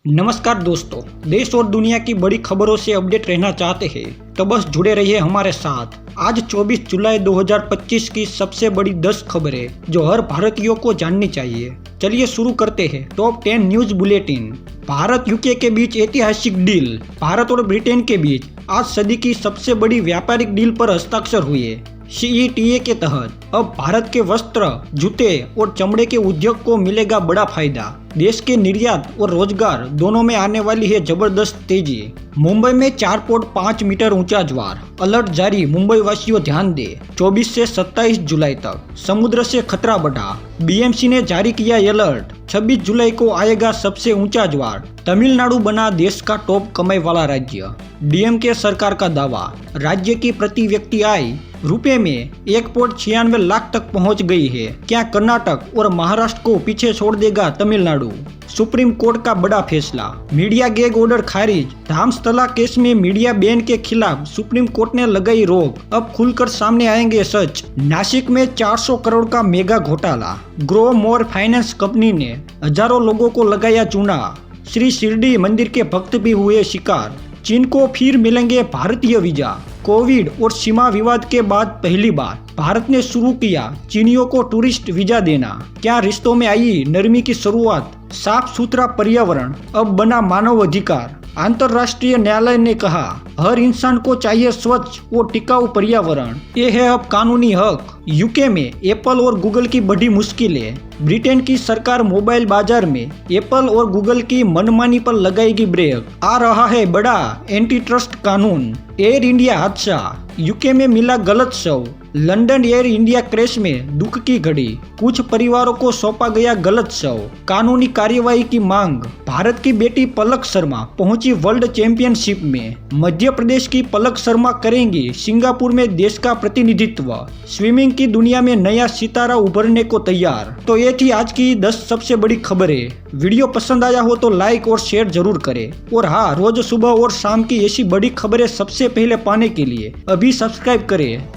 नमस्कार दोस्तों, देश और दुनिया की बड़ी खबरों से अपडेट रहना चाहते हैं तो बस जुड़े रहिए हमारे साथ। आज 24 जुलाई 2025 की सबसे बड़ी 10 खबरें जो हर भारतीयों को जाननी चाहिए। चलिए शुरू करते हैं। Top 10 news bulletin. Bharat UK के बीच ऐतिहासिक डील। भारत और ब्रिटेन के बीच आज सदी की सबसे बड़ी व्यापारिक डील पर हस्ताक्षर हुए। CETA के तहत अब भारत के वस्त्र, जूते और चमड़े के उद्योग को मिलेगा बड़ा फायदा। देश के निर्यात और रोजगार दोनों में आने वाली है जबरदस्त तेजी। मुंबई में 4.5 मीटर ऊंचा ज्वार, अलर्ट जारी। मुंबई वासियों ध्यान दे, 24 से 27 जुलाई तक समुद्र से खतरा बढ़ा। BMC ने जारी किया अलर्ट, 26 जुलाई को आएगा सबसे ऊंचा ज्वार। तमिलनाडु बना देश का टॉप कमाई वाला राज्य। DMK सरकार का दावा, राज्य की प्रति व्यक्ति आय रुपए में 1.96 लाख तक पहुंच गई है। क्या कर्नाटक और महाराष्ट्र को पीछे छोड़ देगा तमिलनाडु? सुप्रीम कोर्ट का बड़ा फैसला, मीडिया गैग ऑर्डर खारिज। धामस्थला केस में मीडिया बैन के खिलाफ सुप्रीम कोर्ट ने लगाई रोक। अब खुलकर सामने आएंगे सच। नासिक में 400 करोड़ का मेगा घोटाला। ग्रो मोर फाइनेंस कंपनी ने हजारों लोगों को लगाया चूना। श्री शिरडी मंदिर के भक्त भी हुए शिकार। चीन को फिर मिलेंगे भारतीय वीजा। कोविड और सीमा विवाद के बाद पहली बार भारत ने शुरू किया चीनियों को टूरिस्ट वीजा देना। क्या रिश्तों में आई नरमी की शुरुआत? साफ सुथरा पर्यावरण अब बना मानव अधिकार। अंतर्राष्ट्रीय न्यायालय ने कहा हर इंसान को चाहिए स्वच्छ और टिकाऊ पर्यावरण। ये है अब कानूनी हक। यूके में एप्पल और गूगल की बड़ी मुश्किलें। ब्रिटेन की सरकार मोबाइल बाजार में एप्पल और गूगल की मनमानी पर लगाएगी ब्रेक। आ रहा है बड़ा एंटी ट्रस्ट कानून। एयर इंडिया हादसा, यूके में मिला गलत शव। लंदन एयर इंडिया क्रैश में दुख की घड़ी, कुछ परिवारों को सौंपा गया गलत शव। कानूनी कार्यवाही की मांग। भारत की बेटी पलक शर्मा पहुंची वर्ल्ड चैंपियनशिप में। मध्य प्रदेश की पलक शर्मा करेंगी सिंगापुर में देश का प्रतिनिधित्व। स्विमिंग की दुनिया में नया सितारा उभरने को तैयार। तो ये थी आज की 10 सबसे बड़ी खबरें। वीडियो पसंद आया हो तो लाइक और शेयर जरूर करें। और हाँ, रोज सुबह और शाम की ऐसी बड़ी खबरें सबसे पहले पाने के लिए अभी सब्सक्राइब करें।